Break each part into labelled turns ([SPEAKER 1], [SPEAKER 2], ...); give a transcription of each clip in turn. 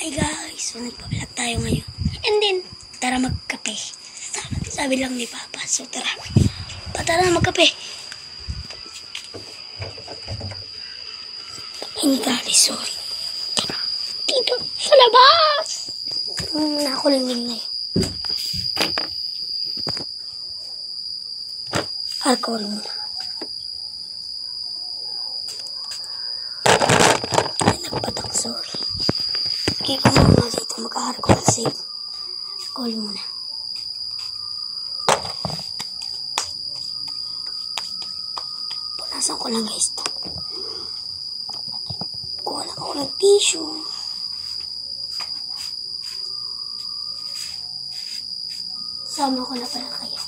[SPEAKER 1] Hi guys, so nagpa-vlog tayo ngayon. And then, tara magkape. Sabi lang ni Papa, so tara. Tara magkape. Ay guys, sorry. Tara, dito sa labas. Nakulingin na yun. Alcohol muna. Ay, nagpatak, sorry. Okay, kung muna dito mag-alcohol safe. Alcohol muna. Punasan ko lang guys ito. Kuha lang ako ng tissue. Sama ko na pala kayo.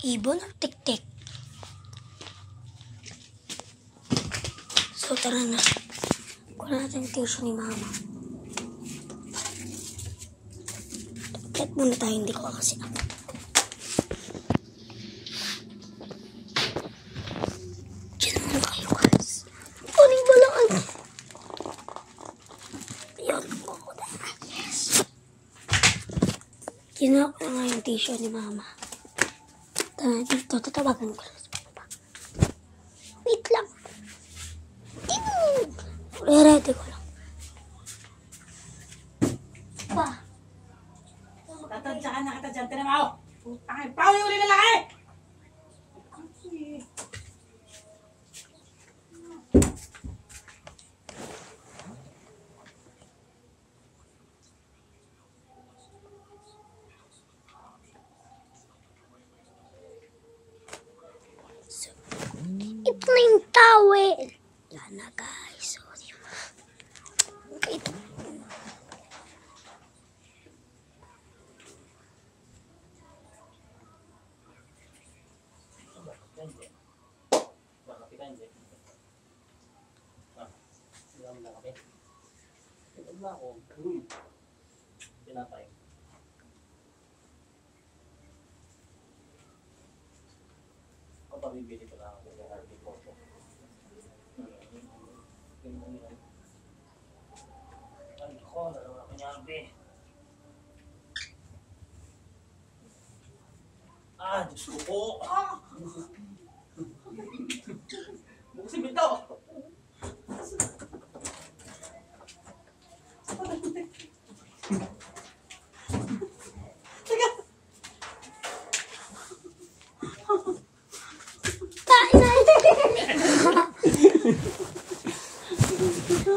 [SPEAKER 1] Ibon ang tik-tik. So tara na. Kuha natin yung tissue ni Mama. Let muna tayo, hindi ko kasi ako. Diyan muna kayo guys. Kunin ba lang ang... Ayun po ko na. Yes. Ginawa ko na nga yung tissue ni Mama. Dito, tatawagan ko lang sa Papa. Wait lang. Ready ko lang. Pa.
[SPEAKER 2] Tatadyakan na kita dyan. Tinamaw. Putangin. Pao yung uli na laki!
[SPEAKER 1] Ito na yung towel. Yan na guys. Sorry. Okay, ito.
[SPEAKER 3] Bibili ko lang ako ng RP Photo. Ay, ako, dalawa ako niya RP. Diyos ko po! Bukasin mo ito!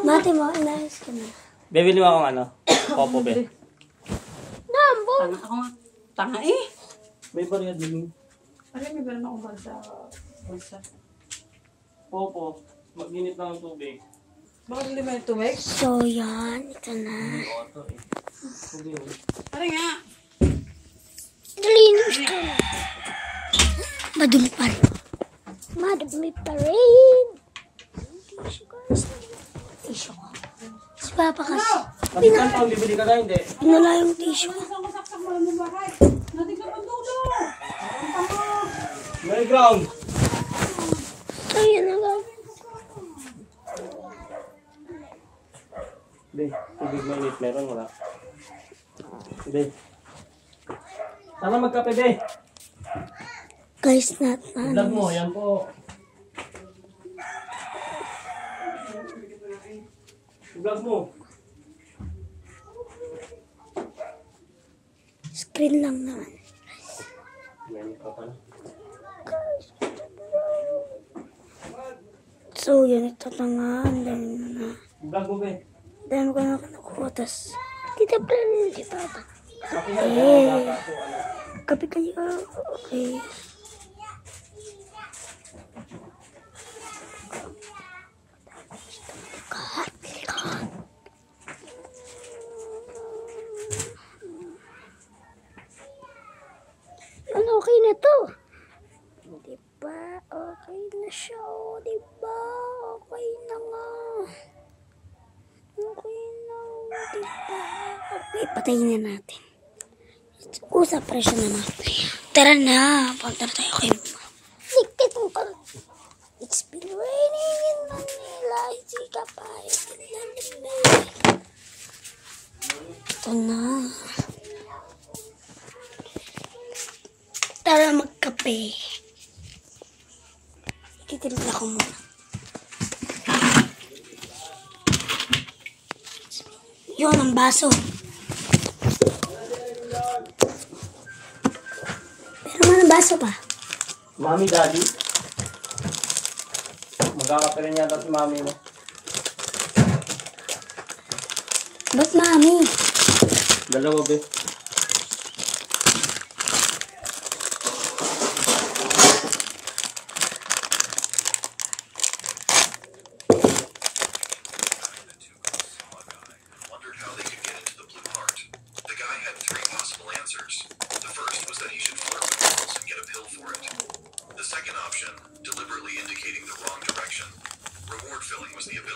[SPEAKER 1] Mati mo, inayos ka na.
[SPEAKER 3] Bibili mo akong ano? Popo, be.
[SPEAKER 1] Nambo!
[SPEAKER 2] Tanga ako nga. Tanga eh.
[SPEAKER 3] May barya din.
[SPEAKER 2] Alam, may meron akong balsa.
[SPEAKER 3] Popo. Mag-init lang ang tubig.
[SPEAKER 2] Bakit hindi ba yung tubig?
[SPEAKER 1] So, yan. Ito na.
[SPEAKER 3] Ito eh. Tubig.
[SPEAKER 2] Ano nga?
[SPEAKER 1] Dalinis ko. Madumi pa rin. Madumi pa rin. Tissue guys. Tissue ko. Si Papa kasi.
[SPEAKER 3] Nabitan pa, bibili ka na, hindi.
[SPEAKER 1] Pinala yung tissue ko.
[SPEAKER 2] Masaksak mo lang yung bahay. Natignan ang dulo.
[SPEAKER 3] May ground.
[SPEAKER 1] Ayan na lang.
[SPEAKER 3] Be, tubig mainit. Meron, wala. Be. Sana magkape, be.
[SPEAKER 1] Guys,
[SPEAKER 3] Vlog mo, yan po. Vlog mo.
[SPEAKER 1] Screen lang naman.
[SPEAKER 3] Yan, ikaw pala.
[SPEAKER 1] So, yun. Ito na nga. Ang dami na.
[SPEAKER 3] Vlog mo, be.
[SPEAKER 1] Dami ko na nakuha. Tas, tita pala nila si Papa.
[SPEAKER 3] Kape na, bata po, ano.
[SPEAKER 1] Kapi kayo. Okay. Ano, okay na to? Diba? Okay na siya. Diba? Okay na nga. Okay na. Diba? Okay, patayin na natin. Usap presyo naman. Tara na. Punta na tayo kay Mama. Likit mo ka. Ito na. Tara magkape. Titilit ako muna. Yun ang baso. Pero man ang baso pa.
[SPEAKER 3] Mami, daddy. Magkakape rin yata si mami mo.
[SPEAKER 1] Ba't mami?
[SPEAKER 3] Dalawa, be.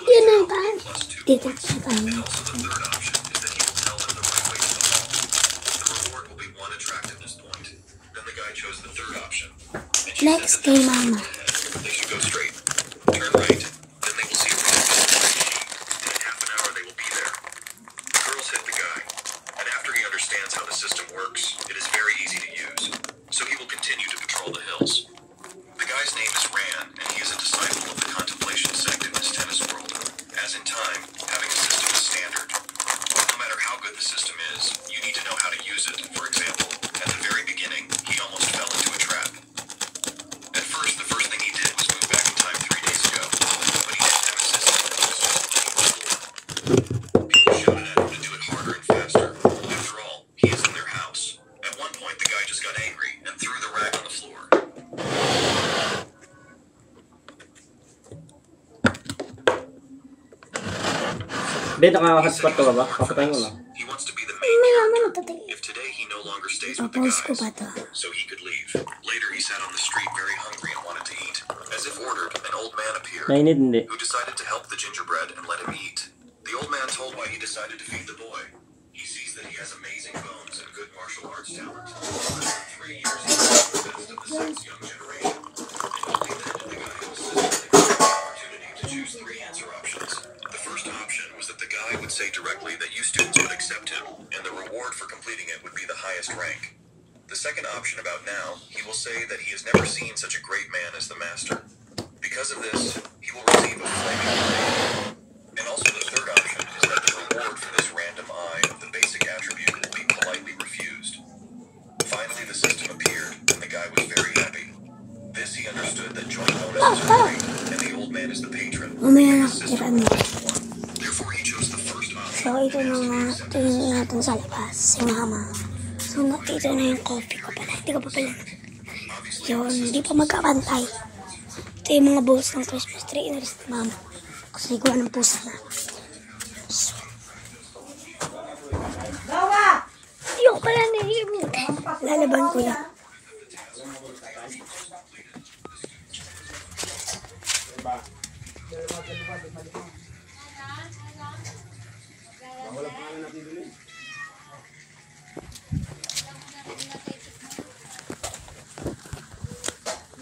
[SPEAKER 1] Yun ang paan. Dito siya tayo. Next kay mama.
[SPEAKER 4] They should go straight. Turn right. Then they will see a in half an hour they will be there. The girls hit the guy, and after he understands how the system works, it is very easy to use. So he will continue to patrol the hills. The guy's name is Ran, and he is a disciple of the contemplation sect in this tennis world. As in time, having a system is standard. No matter how good the system is, you need to know how to use it. For example, at the very beginning, he almost fell into a trap. At first, the first thing he did was move back in time 3 days ago, but he didn't have a system. People shouted at him to do it harder and faster. After all, he is in their house. At one point, the guy just got angry and threw the rag on the floor.
[SPEAKER 3] Be, naka-hotspot ka ba ba? Papatayin ko na.
[SPEAKER 4] He wants to be the main
[SPEAKER 1] May mama
[SPEAKER 4] character.
[SPEAKER 1] nagtatingin.
[SPEAKER 4] If today he no longer stays with the
[SPEAKER 1] Tapos ko
[SPEAKER 4] guys,
[SPEAKER 1] pa to.
[SPEAKER 4] so he could leave. Later, he sat on the street very hungry and wanted to eat. As if ordered, an old man appeared,
[SPEAKER 3] Nainit, hindi.
[SPEAKER 4] who decided to help the gingerbread and let him eat. The old man told why he decided to feed the boy. He sees that he has amazing bones and good martial arts talent. For 3 years, he was the best of the sect's young generation. And only then did the guy who assisted him get the opportunity to choose 3 answer options. The first option was that the guy would say directly that you students would accept him, and the reward for completing it would be the highest rank. The second option about now, he will say that he has never seen such a great man as the master. Because of this, he will receive a flaming blade. And also the third option is that the reward for this random eye of the basic attribute will be politely refused. Finally, the system appeared, and the guy was very happy. This he understood that joint bonuses are great, and the old man is the patron.
[SPEAKER 1] Mamaya na
[SPEAKER 4] His
[SPEAKER 1] tira
[SPEAKER 4] system
[SPEAKER 1] mo.
[SPEAKER 4] was one. Therefore, he chose the first option.
[SPEAKER 1] So, ito na nga. Tingnan natin sa labas. Si mama. So, ito na yung coffee ko pala. Hindi ko pa pala. Yun, hindi pa magkapantay. Ito yung mga balls ng Christmas tree. Inalis ni mama. Kasi gawa ng pusa na. So, ayoko pala na yung lalaban ko lang.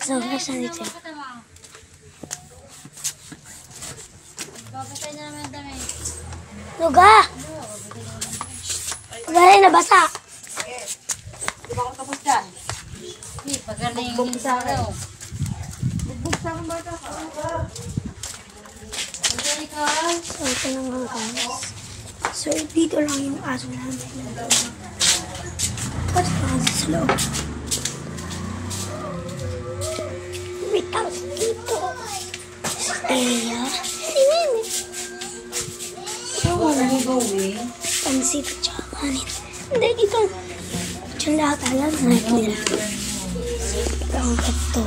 [SPEAKER 1] So, nasa dito.
[SPEAKER 5] Babasay na naman ang dami.
[SPEAKER 1] Luga! Lugaray na basa.
[SPEAKER 2] Di ba ako tapos dyan?
[SPEAKER 5] Hindi, pagaling yung araw.
[SPEAKER 2] Bugbog sa akin bata ka.
[SPEAKER 5] Pagaling ka.
[SPEAKER 1] So, ito na mga guys. So, dito lang yung aso namin. What's wrong sa loob? Without dito. Eya. Si Nene. Ewan na. Pansit at saka kanin. Hindi, dito. Diyan lahat alam na nila. Ang gato.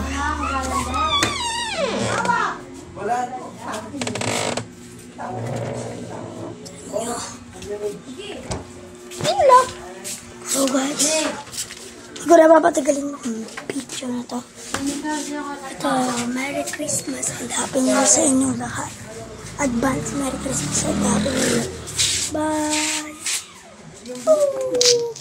[SPEAKER 1] Yun lang. So guys, hindi ko na papatagalin mo ang video na to. Ito, Merry Christmas and Happy New Year sa inyong lahat. Advance Merry Christmas and Happy New Year. Bye! Ooh.